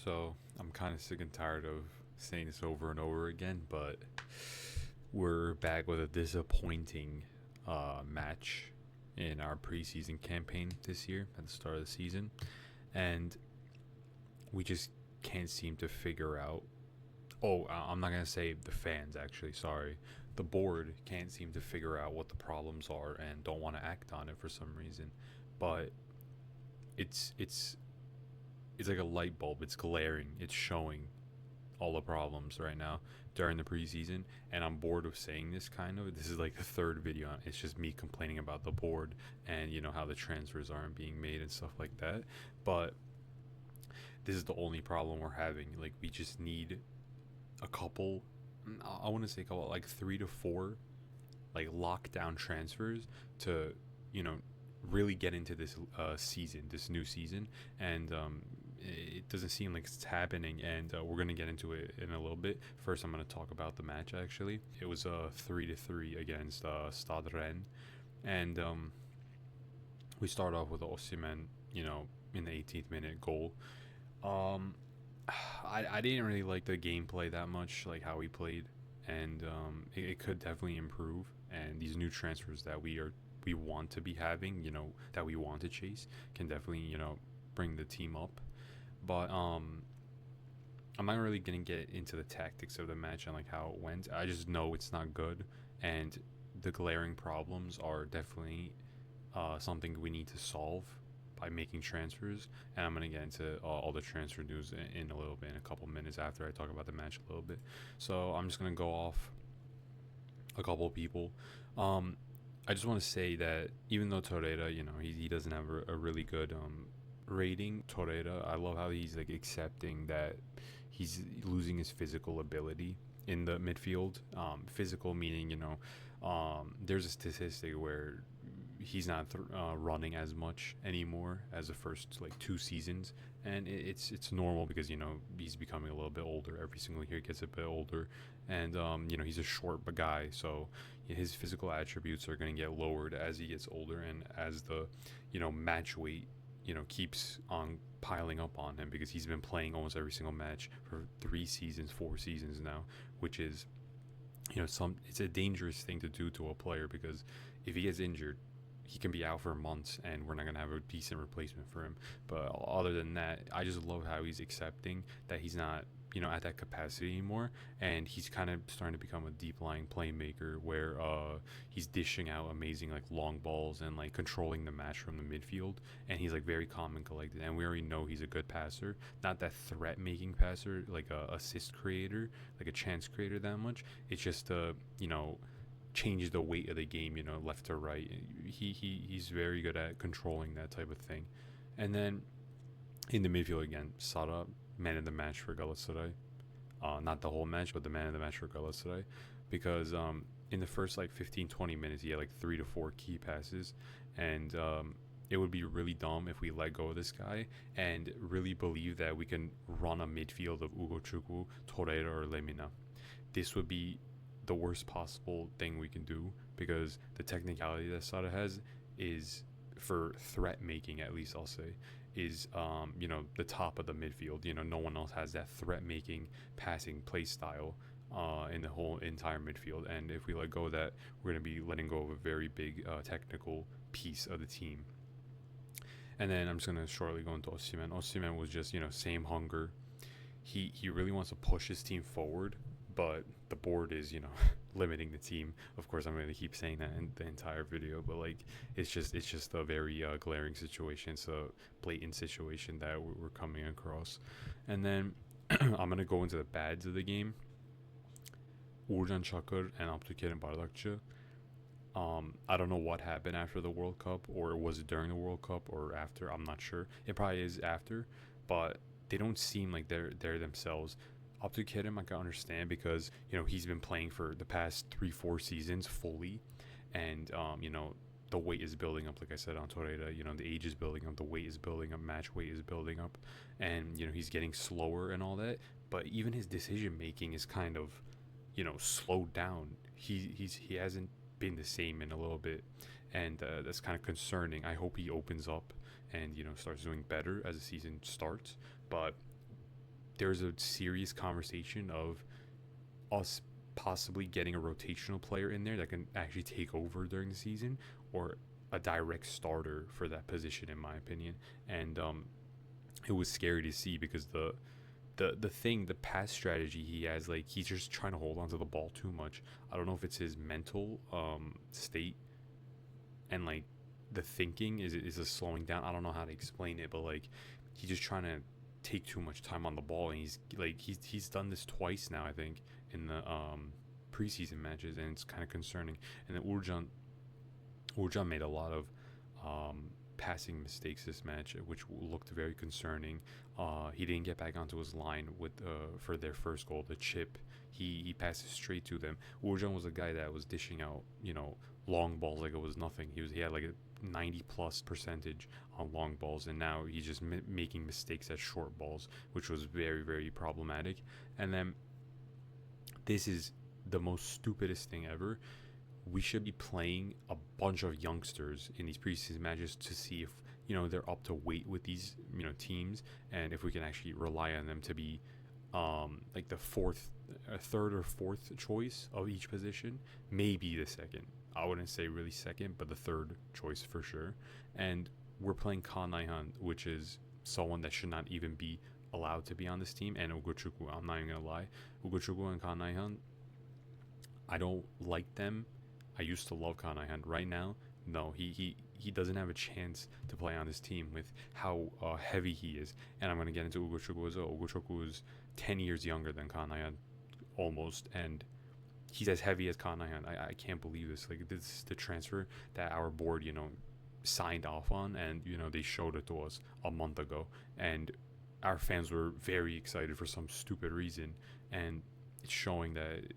So I'm kind of sick and tired of saying this over and over again, but we're back with a disappointing match in our preseason campaign this year at the start of the season, and we just can't seem to figure out. I'm not gonna say the fans actually. Sorry, the board can't seem to figure out what the problems are and don't want to act on it for some reason. But it's it's like a light bulb. It's glaring. It's showing all the problems right now during the preseason, and I'm bored of saying this. Kind of, this is like the third video. It's just me complaining about the board and how the transfers aren't being made and stuff like that. But this is the only problem we're having. Like, we just need a couple, I want to say a couple, like 3 to 4 like lockdown transfers to you know really get into this season, this new season. And it doesn't seem like it's happening, and we're gonna get into it in a little bit. First, I'm gonna talk about the match. Actually, it was a 3-3 against Stade Rennes, and we start off with Osimhen, in the 18th minute goal. Um, I didn't really like the gameplay that much, like how he played, and it could definitely improve. And these new transfers that we want to be having, that we want to chase, can definitely bring the team up. But I'm not really gonna get into the tactics of the match and like how it went. I just know it's not good, and the glaring problems are definitely something we need to solve by making transfers. And I'm gonna get into all the transfer news in a little bit, in a couple minutes after I talk about the match a little bit. So I'm just gonna go off a couple of people. Um, I just want to say that even though Torreira, he doesn't have a really good rating. Torreira, I love how he's like accepting that he's losing his physical ability in the midfield. Physical meaning, there's a statistic where he's not running as much anymore as the first like 2 seasons, and it's normal because he's becoming a little bit older every single year. He gets a bit older, and he's a short guy, so his physical attributes are going to get lowered as he gets older, and as the match weight keeps on piling up on him, because he's been playing almost every single match for 3 seasons, 4 seasons now, which is it's a dangerous thing to do to a player, because if he gets injured, he can be out for months and we're not going to have a decent replacement for him. But other than that, I just love how he's accepting that he's not at that capacity anymore, and he's kind of starting to become a deep lying playmaker where he's dishing out amazing like long balls and like controlling the match from the midfield. And he's like very calm and collected, and we already know he's a good passer, not that threat making passer, like a assist creator, like a chance creator that much. It's just change the weight of the game, left to right. He's very good at controlling that type of thing. And then in the midfield again, Sara, man of the match for Galatasaray. Not the whole match, but the man of the match for Galatasaray, because in the first like 15-20 minutes, he had like 3 to 4 key passes, and it would be really dumb if we let go of this guy and really believe that we can run a midfield of Ugo Chukwu, Torreira, or Lemina. This would be the worst possible thing we can do, because the technicality that Sada has is, for threat making at least, I'll say, is the top of the midfield. No one else has that threat making passing play style in the whole entire midfield. And if we let go of that, we're going to be letting go of a very big technical piece of the team. And then I'm just going to shortly go into Osimhen. Osimhen was just same hunger. He really wants to push his team forward, but the board is limiting the team. Of course, I'm going to keep saying that in the entire video, but like it's just a very glaring situation. It's a blatant situation that we're coming across. And then I'm going to go into the bads of the game. Uğurcan Çakır and Abdülkerim Bardakçı. I don't know what happened after the World Cup, or was it during the World Cup or after? I'm not sure. It probably is after, but they don't seem like they're themselves. Abdülkerim, I can understand, because he's been playing for the past 3-4 seasons fully, and the weight is building up. Like I said on Torreira, the age is building up, the weight is building up, match weight is building up, and he's getting slower and all that. But even his decision making is kind of slowed down. He hasn't been the same in a little bit, and that's kind of concerning. I hope he opens up and starts doing better as the season starts. But there's a serious conversation of us possibly getting a rotational player in there that can actually take over during the season, or a direct starter for that position, in my opinion. And it was scary to see because the pass strategy he has, like, he's just trying to hold on to the ball too much. I don't know if it's his mental state, and like the thinking is a slowing down. I don't know how to explain it, but like he's just trying to take too much time on the ball, and he's done this twice now, I think, in the preseason matches, and it's kind of concerning. And then Urjan made a lot of passing mistakes this match, which looked very concerning. He didn't get back onto his line with for their first goal, the chip. He passed it straight to them. Urjan was a guy that was dishing out, long balls like it was nothing. He had like a 90+% on long balls, and now he's just making mistakes at short balls, which was very, very problematic. And then this is the most stupidest thing ever. We should be playing a bunch of youngsters in these preseason matches to see if they're up to weight with these teams, and if we can actually rely on them to be like the third or fourth choice of each position, maybe the second. I wouldn't say really second, but the third choice for sure. And we're playing Kaan Ayhan, which is someone that should not even be allowed to be on this team, and Ugochukwu. I'm not even gonna lie, Ugochukwu and Kaan Ayhan, I don't like them. I used to love Kaan Ayhan. Right now, no, he doesn't have a chance to play on this team with how heavy he is. And I'm going to get into Ugochukwu as well. Ugochukwu is 10 years younger than Kaan Ayhan, almost, and he's as heavy as Kaan Ayhan. I can't believe this. Like, this is the transfer that our board, signed off on, and, they showed it to us a month ago. And our fans were very excited for some stupid reason. And it's showing that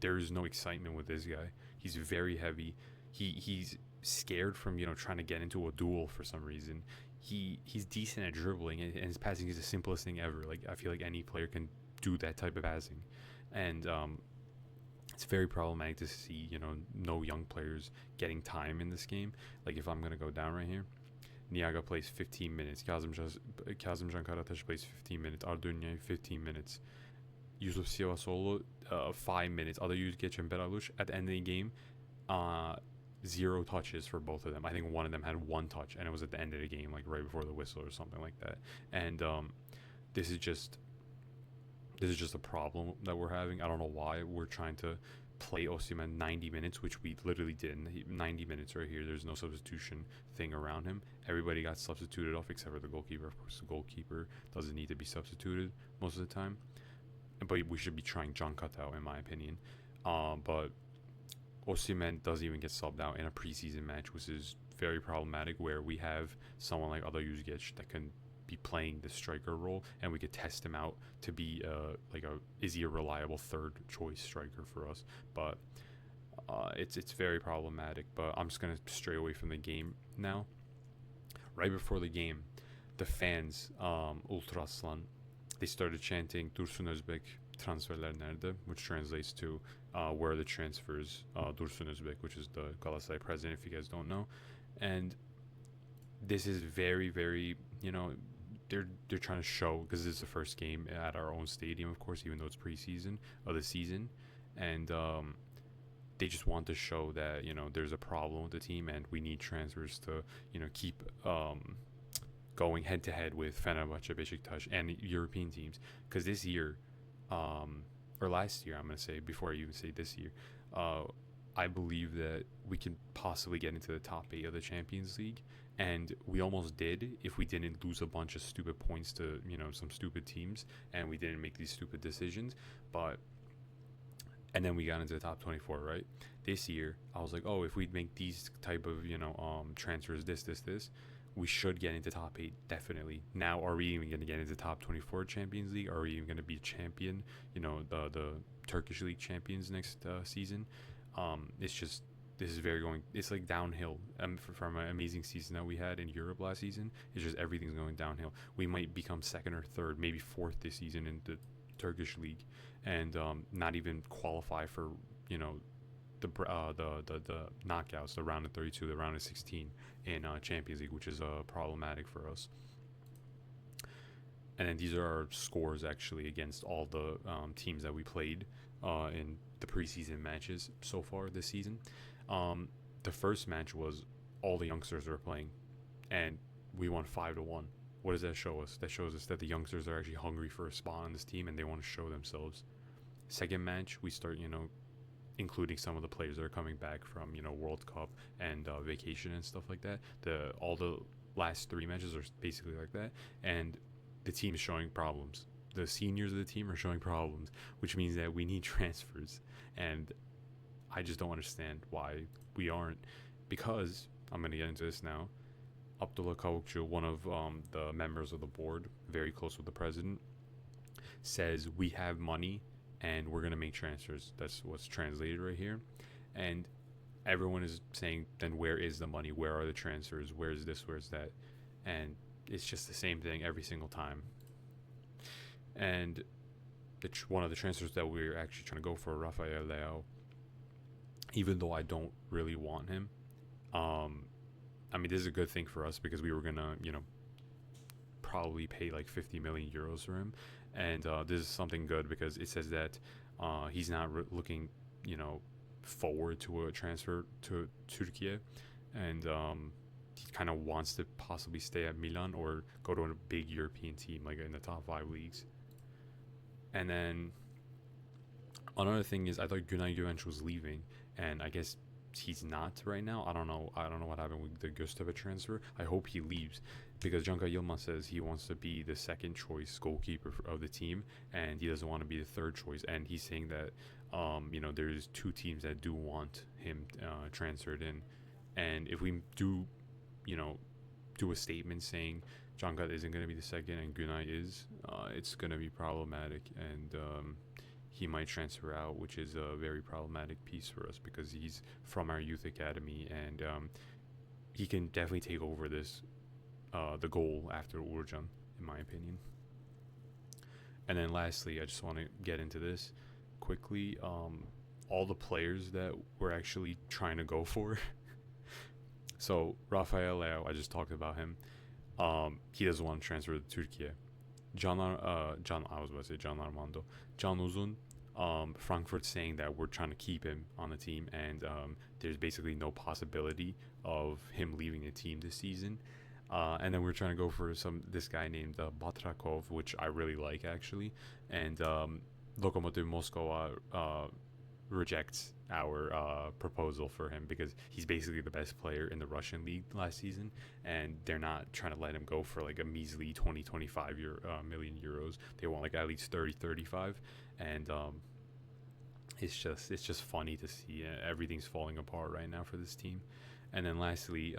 there is no excitement with this guy. He's very heavy. He's scared from trying to get into a duel for some reason. He's decent at dribbling, and his passing is the simplest thing ever. Like, I feel like any player can do that type of passing, and it's very problematic to see no young players getting time in this game. Like, if I'm gonna go down right here, Niaga plays 15 minutes. Kazımcan Karataş plays 15 minutes. Arda Ünlü 15 minutes. Yusuf Sivasoglu 5 minutes. Other Yüzgeç and Belalush at the end of the game, 0 touches for both of them. I think one of them had 1 touch, and it was at the end of the game, like right before the whistle or something like that. And this is just a problem that we're having. I don't know why we're trying to play Osimhen 90 minutes, which we literally did. 90 minutes right here. There's no substitution thing around him. Everybody got substituted off except for the goalkeeper. Of course, the goalkeeper doesn't need to be substituted most of the time. But we should be trying Can Katao, in my opinion. But Osimhen doesn't even get subbed out in a preseason match, which is very problematic, where we have someone like Ada Yüzgeç that can be playing the striker role, and we could test him out to be is he a reliable third choice striker for us. But it's very problematic. But I'm just gonna stray away from the game now. Right before the game, the fans, Ultraslan, they started chanting Dursun Özbek transferler nerede, which translates to where are the transfers, Dursun Özbek, which is the Galatasaray president, if you guys don't know. And this is very, very, they're trying to show, because this is the first game at our own stadium, of course, even though it's preseason of the season, and they just want to show that there's a problem with the team, and we need transfers to keep going head to head with Fenerbahce, Beşiktaş, and European teams. Because this year, or last year, I'm going to say, before I even say this year, I believe that we can possibly get into the top 8 of the Champions League, and we almost did if we didn't lose a bunch of stupid points to some stupid teams, and we didn't make these stupid decisions. And then we got into the top 24, right? This year, I was like, oh, if we make these type of transfers, this, we should get into top 8, definitely. Now, are we even going to get into top 24 Champions League? Are we even going to be champion, the Turkish League champions next season? It's like downhill from an amazing season that we had in Europe last season. It's just everything's going downhill. We might become 2nd or 3rd, maybe 4th this season in the Turkish League, and not even qualify for, the knockouts, the round of 32, the round of 16 in Champions League, which is problematic for us. And then these are our scores actually against all the teams that we played in the preseason matches so far this season. Um, the first match was all the youngsters were playing, and we won 5-1. What does that show us? That shows us that the youngsters are actually hungry for a spot on this team and they want to show themselves. Second match, we start, including some of the players that are coming back from, World Cup and vacation and stuff like that. All the last three matches are basically like that, and the team is showing problems. The seniors of the team are showing problems, which means that we need transfers, and I just don't understand why we aren't. Because I'm gonna get into this now. Abdullah Kavukcu, one of the members of the board, very close with the president, says we have money and we're gonna make transfers. That's what's translated right here, and everyone is saying, then where is the money? Where are the transfers? Where's this? Where's that? And it's just the same thing every single time. And one of the transfers that we're actually trying to go for, Rafael Leao, even though I don't really want him, this is a good thing for us because we were gonna, probably pay like 50 million euros for him, and this is something good because it says that he's not looking, forward to a transfer to Turkey, and he kind of wants to possibly stay at Milan or go to a big European team like in the top 5 leagues. And then another thing is I thought Günay Güvenç was leaving, and I guess he's not right now. I don't know what happened with the Göztepe transfer. I hope he leaves because Canka Yilmaz says he wants to be the second choice goalkeeper of the team and he doesn't want to be the third choice. And he's saying that there's 2 teams that do want him transferred in, and if we do do a statement saying Canka isn't going to be the second and Günay is, it's going to be problematic, and he might transfer out, which is a very problematic piece for us because he's from our youth academy, and he can definitely take over the goal after Urcan, in my opinion. And then lastly, I just want to get into this quickly. All the players that we're actually trying to go for. So Rafael Leao, I just talked about him. He doesn't want to transfer to Turkey. Can Armando, Can Uzun, Frankfurt saying that we're trying to keep him on the team, and there's basically no possibility of him leaving the team this season. And then we're trying to go for this guy named Batrakov, which I really like actually, and Lokomotiv Moscow rejects our proposal for him because he's basically the best player in the Russian league last season, and they're not trying to let him go for like a measly 20-25 million euros. They want like at least 30-35, and it's just funny to see everything's falling apart right now for this team. And then lastly,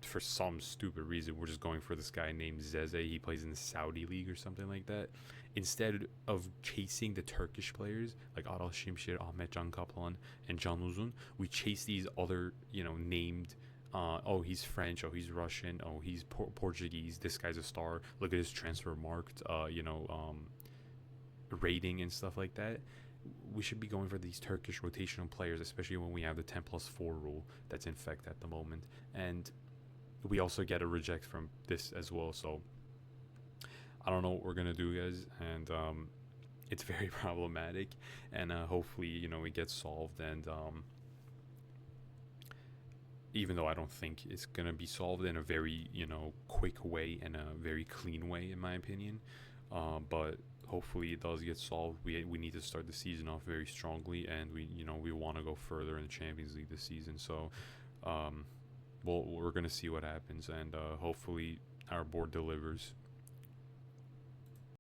for some stupid reason, we're just going for this guy named Zeze. He plays in the Saudi league or something like that. Instead of chasing the Turkish players like Aral Şimşir, Ahmet Can Kaplan, and Can Uzun, we chase these other, named, oh, he's French, oh, he's Russian, oh, he's Portuguese, this guy's a star, look at his transfer marked, rating and stuff like that. We should be going for these Turkish rotational players, especially when we have the 10+4 rule that's in effect at the moment. And we also get a reject from this as well, so I don't know what we're gonna do, guys, and it's very problematic, and hopefully it gets solved. And even though I don't think it's gonna be solved in a very quick way and a very clean way, in my opinion, but hopefully it does get solved. We need to start the season off very strongly, and we want to go further in the Champions League this season. So we're gonna see what happens, and hopefully our board delivers.